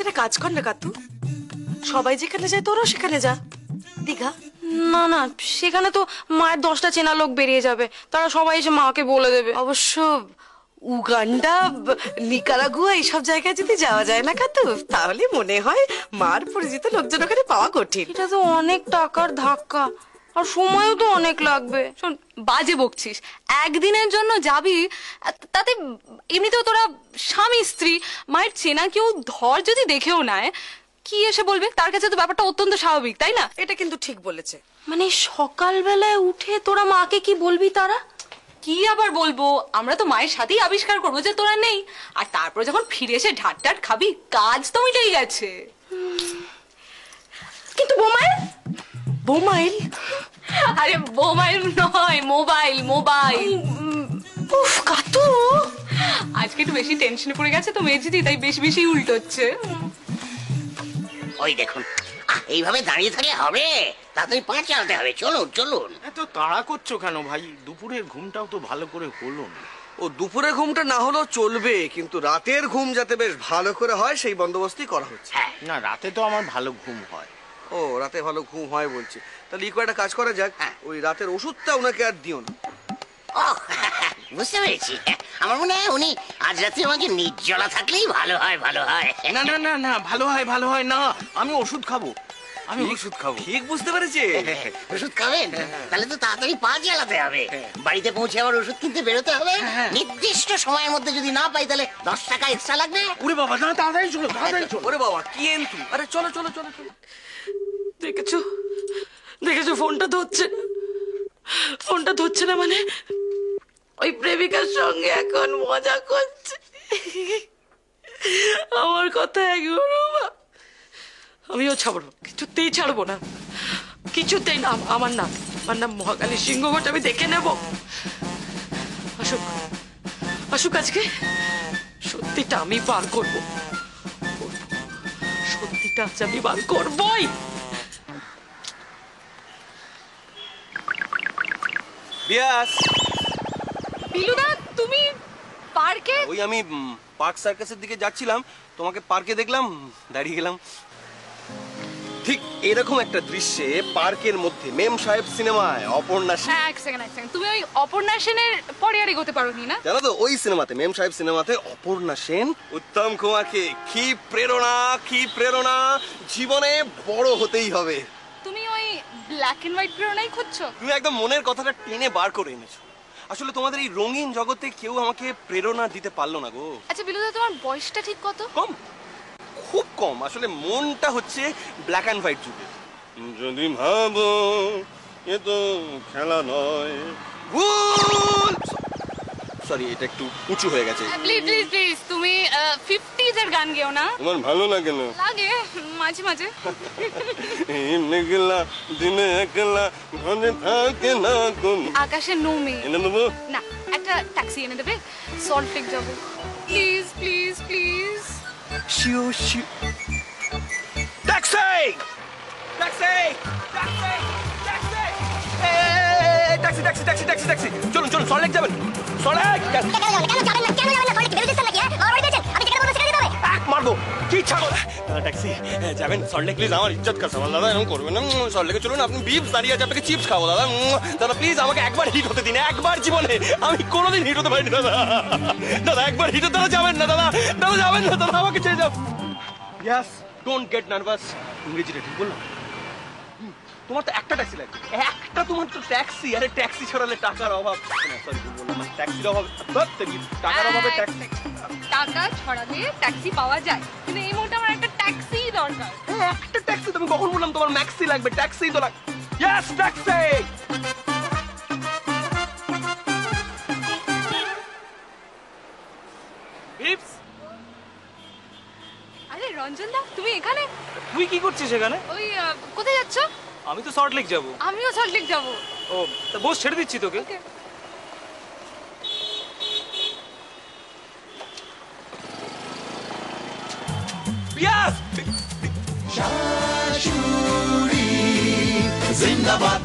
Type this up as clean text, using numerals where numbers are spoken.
এটা কাজ কর না কাতু, সবাই যেখানে যায় তোরাও সেখানে যা। দীঘা না না, সেখানে তো মায়ের 10টা চেনা লোক বেরিয়ে যাবে, তারা সবাই এসে মাকে বলে দেবে। অবশ্য উগান্ডা, নিকারাগুয়া এইসব জায়গায় যদি যাওয়া যায় না কাতু, তাহলে মনে হয় মার পরিচিত লোকজন ওখানে পাওয়া কঠিন। এটা তো অনেক টাকার ধাক্কা, আর সময়ও তো অনেক লাগবে। শোন, বাজে বকছিস, একদিনের জন্য যাবি, তাতে এমনিতেও তোরা স্বামী স্ত্রী, মায়ের চেনা কেউ ধর যদি দেখেও নেয়, কি এসে বলবে? তার কাছে তো ব্যাপারটা অত্যন্ত স্বাভাবিক, তাই না? এটা কিন্তু ঠিক বলেছে। মানে সকালবেলায় উঠে তোরা মাকে কি বলবি? তারা কি আবার বলবো, আমরা তো মায়ের সাথেই আবিষ্কার করবো যে তোরা নেই, আর তারপর যখন ফিরে এসে ঢাট ঢাট খাবি, কাজ তো মিটেই গেছে। কিন্তু বোমাইল, বোমাইল? আরে মোবাইল নয়, মোবাইল মোবাইল। উফ কাতু, আজকে একটু বেশি টেনশনে পড়ে গেছে তো মেজদি, তাই বেশি বেশি উল্টোচ্ছে। ওই দেখুন, এইভাবে দাঁড়িয়ে থাকলে হবে, তাড়াতাড়ি পা চালাতে হবে। চলুন চলুন। এত তাড়া করছো কেন ভাই? দুপুরের ঘুমটাও তো ভালো করে হলো না। ও দুপুরে ঘুমটা না হলেও চলবে, কিন্তু রাতের ঘুম যাতে বেশ ভালো করে হয় সেই বন্দোবস্তই করা হচ্ছে। হ্যাঁ, না, রাতে তো আমার ভালো ঘুম হয়। ও রাতে ভালো ঘুম হয় বলছি, তাহলে ইকো একটা কাজ করা যাক, ওই রাতের ওষুধটা ওনাকে আর দিও না। ও বুঝতে পেরেছি। আমার মনে হয় উনি আজ রাতে আমাকে নির্জলা থাকলেই ভালো হয়, ভালো হয়। না না না না, ভালো হয় ভালো হয় না, আমি ওষুধ খাবো, আমি ওষুধ খাবো। ঠিক বুঝতে পেরেছি। ওষুধ খাবেন? তাহলে তো তাড়াতাড়ি পা চালাতে হবে, বাড়িতে পৌঁছে আবার ওষুধ কিনতে বেরোতে হবে। নির্দিষ্ট সময়ের মধ্যে যদি না পাই, তাহলে 10 টাকা এক্সট্রা লাগবে। ওরে বাবা, না তাড়াতাড়ি চলো, তাড়াতাড়ি চলো। ওরে বাবা কি এন্তু, আরে চলো চলো চলো চলো। দেখেছো দেখেছো, ফোনটা ধরছে না, ফোনটা ধরছে না, মানে ওই প্রেমিকার সঙ্গে এখন মজা করছে। আমার কথা একবারও আমিও ছাড়বো, কিছুতেই ছাড়বো না, কিছুতেই না। আমার নাম মহাকালী সিংহগট, আমি দেখে নেব। আসুক আসুক, আজকে সত্যিটা আমি বার করবো, সত্যিটা আজ আমি বার করবই। বিয়াস, বিলুদা, তুমি পার্কে? ওই আমি পার্ক সার্কাসের দিকে যাচ্ছিলাম, তোমাকে পার্কে দেখলাম, দাঁড়িয়ে গেলাম। ঠিক এরকম একটা দৃশ্যে পার্কের মধ্যে মেম সাহেব সিনেমায় অপর্ণা সেন, এক সেকেন্ড, তুমি ওই অপর্ণা সেনের পরে আর এগোতে পারোনি না? জানো তো ওই সিনেমাতে মেম সাহেব সিনেমাতে অপর্ণা সেন উত্তম কুমারকে কি প্রেরণা জীবনে বড় হতেই হবে। তুমি ওই ব্ল্যাক এন্ড হোয়াইট প্রেরণাই খুঁজছো? তুমি একদম মনের কথাটা টেনে বার করে এনেছো। আসলে তোমাদের এই রঙিন জগতে কেউ আমাকে প্রেরণা দিতে পারলো না গো। আচ্ছা বিলুদা, তোমার বয়সটা ঠিক কত? কম, খুব কম। আসলে মনটা হচ্ছে ব্ল্যাক অ্যান্ড হোয়াইট যুগের। যদি ভাবো এ তো খেলা নয়, ভুল। সরি, এটা একটু উঁচু হয়ে গেছে। প্লিজ প্লিজ প্লিজ, তুমি 50s এর গান গেও না। তোমার ভালো লাগে না? লাগে মাঝে মাঝে। মেঘলা দিনে একলা ঘরে থাকে না কোন আকাশে নমি এনে দেবো না, একটা ট্যাক্সি এনে দেবে, সল্ট লেক যাবো। Please please please. Sure sure. Taxi taxi taxi taxi, taxi taxi taxi taxi taxi, চলুন চলুন, সল্ট লেক যাবেন, সল্ট লেক। মারবো কি ছাগল। ট্যাক্সি যাবেন সল্ট লেক, প্লিজ আমার ইজ্জত কা সওয়াল দাদা, এরকম করবেন না। সল্ট লেকে চলুন, আপনি বিপস দাঁড়িয়ে আছে, আপনাকে চিপস খাবো দাদা। দাদা প্লিজ আমাকে একবার হিট হতে দিন, একবার জীবনে, আমি কোনোদিন হিট হতে পারিনি দাদা। দাদা একবার হিট হতে যাবেন না দাদা, দাদা যাবেন না দাদা, আমাকে ছেড়ে যাও। Yes, don't get nervous. ইংরেজিটা ঠিক বললাম? তোমার তো একটা ট্যাক্সি লাগবে, একটা তোমার তো ট্যাক্সি। আরে ট্যাক্সি ছড়ালে টাকার অভাব, সরি বললাম, ট্যাক্সির অভাব, টাকার অভাবে ট্যাক্সি। টাকা ছড়ালে ট্যাক্সি পাওয়া যায়, কিন্তু এই মুহূর্তে আমার একটা ট্যাক্সি দরকার। একটা ট্যাক্সি, তুমি কখন বললাম তোমার ম্যাক্সি লাগবে? ট্যাক্সি তো লাগবে। Yes, taxi. বিপস, আরে রঞ্জন দা, তুমি এখানে? তুই কি করছিস এখানে? ওই কোথায় যাচ্ছ? আমি তো সল্ট লেক যাবো। আমিও সল্ট লেক যাবো। ও তা বস, ছেড়ে দিচ্ছি তোকে। ওকে। ইয়েস। শাশুড়ি জিন্দাবাদ।